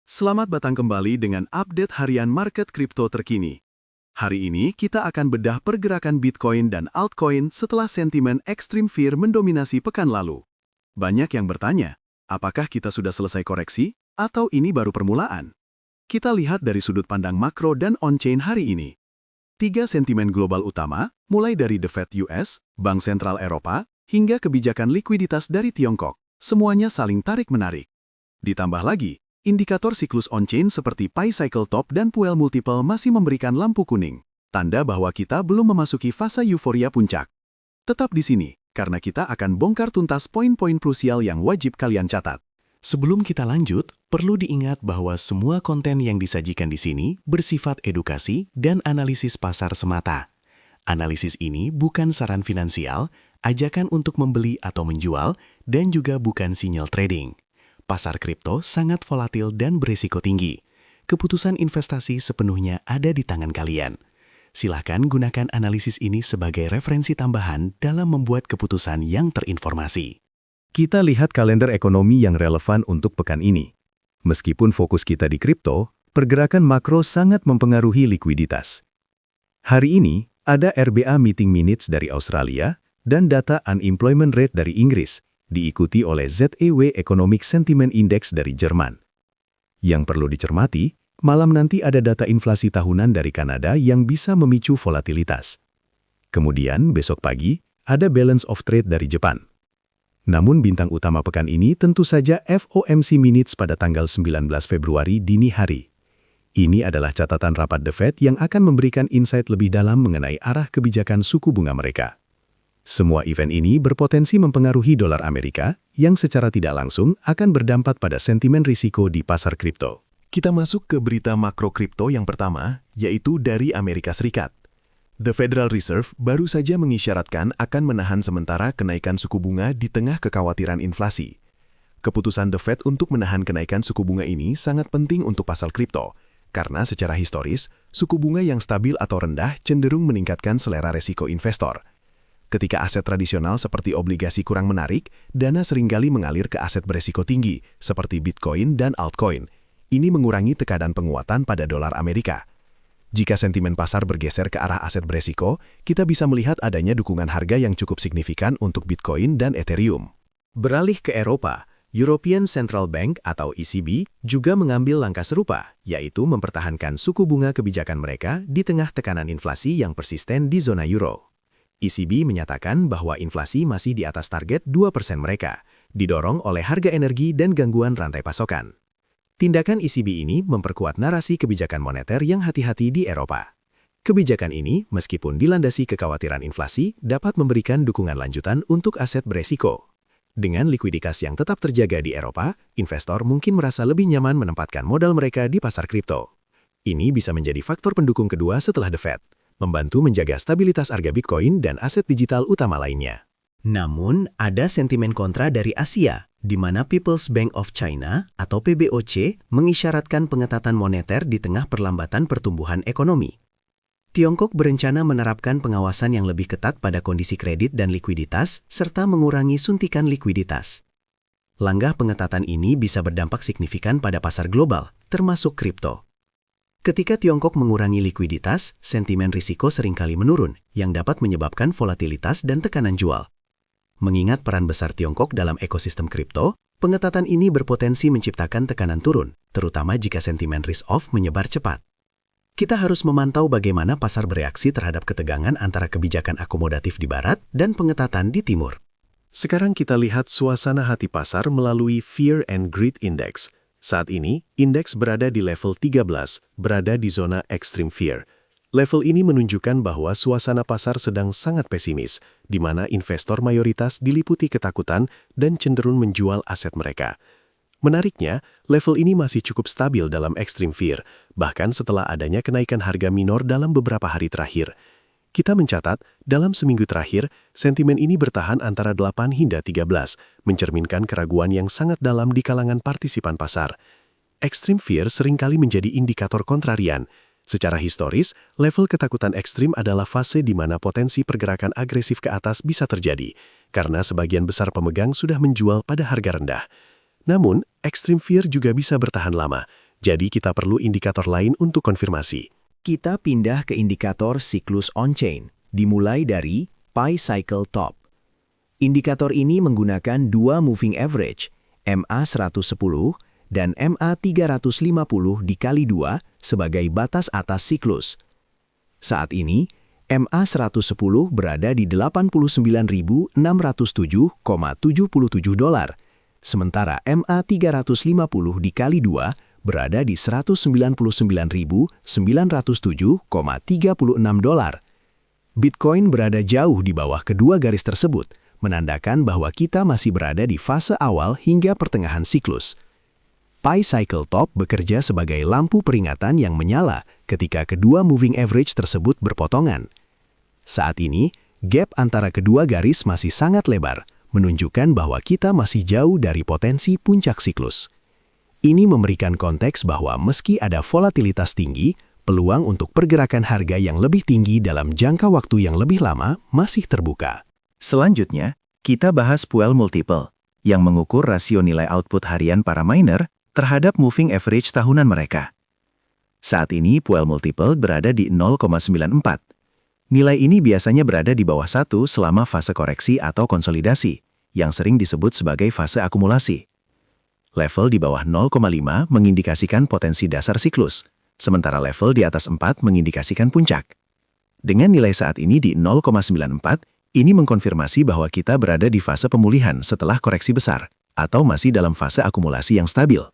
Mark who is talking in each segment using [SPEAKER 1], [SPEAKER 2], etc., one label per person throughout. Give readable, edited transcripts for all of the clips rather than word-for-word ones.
[SPEAKER 1] Selamat datang kembali dengan update harian market kripto terkini. Hari ini kita akan bedah pergerakan Bitcoin dan altcoin setelah sentimen extreme fear mendominasi pekan lalu. Banyak yang bertanya, apakah kita sudah selesai koreksi atau ini baru permulaan? Kita lihat dari sudut pandang makro dan on-chain hari ini. 3 sentimen global utama, mulai dari The Fed US, Bank Sentral Eropa, hingga kebijakan likuiditas dari Tiongkok, semuanya saling tarik-menarik. Ditambah lagi, indikator siklus on-chain seperti Pi Cycle Top dan Puel Multiple masih memberikan lampu kuning, tanda bahwa kita belum memasuki fase euforia puncak. Tetap di sini, karena kita akan bongkar tuntas poin-poin krusial yang wajib kalian catat.
[SPEAKER 2] Sebelum kita lanjut, perlu diingat bahwa semua konten yang disajikan di sini bersifat edukasi dan analisis pasar semata. Analisis ini bukan saran finansial, ajakan untuk membeli atau menjual, dan juga bukan sinyal trading. Pasar kripto sangat volatil dan berisiko tinggi. Keputusan investasi sepenuhnya ada di tangan kalian. Silakan gunakan analisis ini sebagai referensi tambahan dalam membuat keputusan yang terinformasi.
[SPEAKER 3] Kita lihat kalender ekonomi yang relevan untuk pekan ini. Meskipun fokus kita di kripto, pergerakan makro sangat mempengaruhi likuiditas. Hari ini, ada RBA Meeting Minutes dari Australia dan data Unemployment Rate dari Inggris, diikuti oleh ZEW Economic Sentiment Index dari Jerman. Yang perlu dicermati, malam nanti ada data inflasi tahunan dari Kanada yang bisa memicu volatilitas. Kemudian, besok pagi, ada Balance of Trade dari Jepang. Namun bintang utama pekan ini tentu saja FOMC Minutes pada tanggal 19 Februari dini hari. Ini adalah catatan rapat The Fed yang akan memberikan insight lebih dalam mengenai arah kebijakan suku bunga mereka. Semua event ini berpotensi mempengaruhi dolar Amerika, yang secara tidak langsung akan berdampak pada sentimen risiko di pasar kripto.
[SPEAKER 4] Kita masuk ke berita makro kripto yang pertama, yaitu dari Amerika Serikat. The Federal Reserve baru saja mengisyaratkan akan menahan sementara kenaikan suku bunga di tengah kekhawatiran inflasi. Keputusan The Fed untuk menahan kenaikan suku bunga ini sangat penting untuk pasar kripto, karena secara historis, suku bunga yang stabil atau rendah cenderung meningkatkan selera resiko investor. Ketika aset tradisional seperti obligasi kurang menarik, dana seringkali mengalir ke aset beresiko tinggi, seperti Bitcoin dan altcoin. Ini mengurangi tekanan penguatan pada dolar Amerika. Jika sentimen pasar bergeser ke arah aset beresiko, kita bisa melihat adanya dukungan harga yang cukup signifikan untuk Bitcoin dan Ethereum.
[SPEAKER 2] Beralih ke Eropa, European Central Bank atau ECB juga mengambil langkah serupa, yaitu mempertahankan suku bunga kebijakan mereka di tengah tekanan inflasi yang persisten di zona euro. ECB menyatakan bahwa inflasi masih di atas target 2% mereka, didorong oleh harga energi dan gangguan rantai pasokan. Tindakan ECB ini memperkuat narasi kebijakan moneter yang hati-hati di Eropa. Kebijakan ini, meskipun dilandasi kekhawatiran inflasi, dapat memberikan dukungan lanjutan untuk aset beresiko. Dengan likuiditas yang tetap terjaga di Eropa, investor mungkin merasa lebih nyaman menempatkan modal mereka di pasar kripto. Ini bisa menjadi faktor pendukung kedua setelah The Fed, membantu menjaga stabilitas harga Bitcoin dan aset digital utama lainnya.
[SPEAKER 5] Namun, ada sentimen kontra dari Asia, di mana People's Bank of China atau PBOC mengisyaratkan pengetatan moneter di tengah perlambatan pertumbuhan ekonomi. Tiongkok berencana menerapkan pengawasan yang lebih ketat pada kondisi kredit dan likuiditas, serta mengurangi suntikan likuiditas. Langkah pengetatan ini bisa berdampak signifikan pada pasar global, termasuk kripto. Ketika Tiongkok mengurangi likuiditas, sentimen risiko seringkali menurun, yang dapat menyebabkan volatilitas dan tekanan jual. Mengingat peran besar Tiongkok dalam ekosistem kripto, pengetatan ini berpotensi menciptakan tekanan turun, terutama jika sentimen risk-off menyebar cepat. Kita harus memantau bagaimana pasar bereaksi terhadap ketegangan antara kebijakan akomodatif di barat dan pengetatan di timur.
[SPEAKER 2] Sekarang kita lihat suasana hati pasar melalui Fear and Greed Index. Saat ini, indeks berada di level 13, berada di zona extreme fear. Level ini menunjukkan bahwa suasana pasar sedang sangat pesimis, di mana investor mayoritas diliputi ketakutan dan cenderung menjual aset mereka. Menariknya, level ini masih cukup stabil dalam extreme fear, bahkan setelah adanya kenaikan harga minor dalam beberapa hari terakhir. Kita mencatat, dalam seminggu terakhir, sentimen ini bertahan antara 8 hingga 13, mencerminkan keraguan yang sangat dalam di kalangan partisipan pasar. Extreme fear seringkali menjadi indikator kontrarian. Secara historis, level ketakutan ekstrim adalah fase di mana potensi pergerakan agresif ke atas bisa terjadi, karena sebagian besar pemegang sudah menjual pada harga rendah. Namun, extreme fear juga bisa bertahan lama, Jadi kita perlu indikator lain untuk konfirmasi.
[SPEAKER 5] Kita pindah ke indikator siklus on-chain, dimulai dari Pi Cycle Top. Indikator ini menggunakan dua moving average, MA110 dan MA350 dikali 2 sebagai batas atas siklus. Saat ini, MA110 berada di $89.607,77, sementara MA350 dikali 2 berada di $199.907,36. Bitcoin berada jauh di bawah kedua garis tersebut, menandakan bahwa kita masih berada di fase awal hingga pertengahan siklus. Pi Cycle Top bekerja sebagai lampu peringatan yang menyala ketika kedua moving average tersebut berpotongan. Saat ini, gap antara kedua garis masih sangat lebar, menunjukkan bahwa kita masih jauh dari potensi puncak siklus. Ini memberikan konteks bahwa meski ada volatilitas tinggi, peluang untuk pergerakan harga yang lebih tinggi dalam jangka waktu yang lebih lama masih terbuka.
[SPEAKER 3] Selanjutnya, kita bahas Puel Multiple, yang mengukur rasio nilai output harian para miner terhadap moving average tahunan mereka. Saat ini Puel Multiple berada di 0,94. Nilai ini biasanya berada di bawah 1 selama fase koreksi atau konsolidasi, yang sering disebut sebagai fase akumulasi. Level di bawah 0,5 mengindikasikan potensi dasar siklus, sementara level di atas 4 mengindikasikan puncak. Dengan nilai saat ini di 0,94, ini mengkonfirmasi bahwa kita berada di fase pemulihan setelah koreksi besar, atau masih dalam fase akumulasi yang stabil.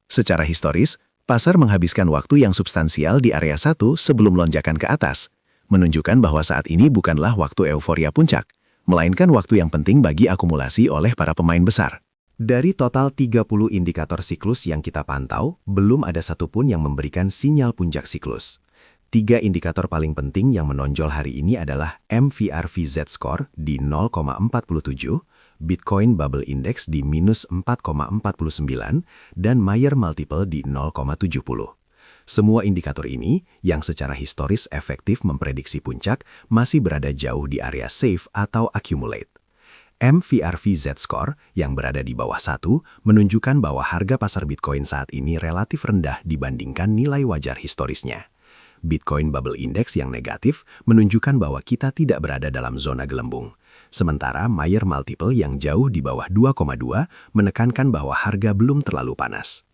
[SPEAKER 3] Secara historis, pasar menghabiskan waktu yang substansial di area 1 sebelum lonjakan ke atas, menunjukkan bahwa saat ini bukanlah waktu euforia puncak, melainkan waktu yang penting bagi akumulasi oleh para pemain besar.
[SPEAKER 5] Dari total 30 indikator siklus yang kita pantau, belum ada satupun yang memberikan sinyal puncak siklus. 3 indikator paling penting yang menonjol hari ini adalah MVRV Z-Score di 0,47, Bitcoin Bubble Index di minus 4,49, dan Mayer Multiple di 0,70. Semua indikator ini, yang secara historis efektif memprediksi puncak, masih berada jauh di area safe atau accumulate. MVRV Z-Score yang berada di bawah 1 menunjukkan bahwa harga pasar Bitcoin saat ini relatif rendah dibandingkan nilai wajar historisnya. Bitcoin Bubble Index yang negatif menunjukkan bahwa kita tidak berada dalam zona gelembung. Sementara Mayer Multiple yang jauh di bawah 2,2 menekankan bahwa harga belum terlalu panas.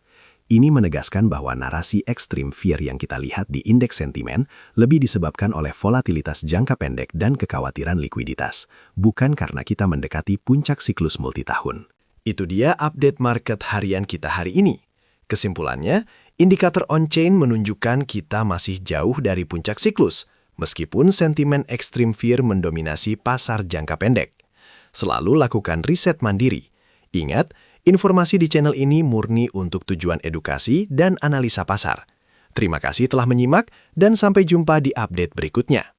[SPEAKER 5] Ini menegaskan bahwa narasi ekstrim fear yang kita lihat di indeks sentimen lebih disebabkan oleh volatilitas jangka pendek dan kekhawatiran likuiditas, bukan karena kita mendekati puncak siklus multitahun.
[SPEAKER 2] Itu dia update market harian kita hari ini. Kesimpulannya, indikator on-chain menunjukkan kita masih jauh dari puncak siklus, meskipun sentimen ekstrim fear mendominasi pasar jangka pendek. Selalu lakukan riset mandiri. Ingat, informasi di channel ini murni untuk tujuan edukasi dan analisa pasar. Terima kasih telah menyimak dan sampai jumpa di update berikutnya.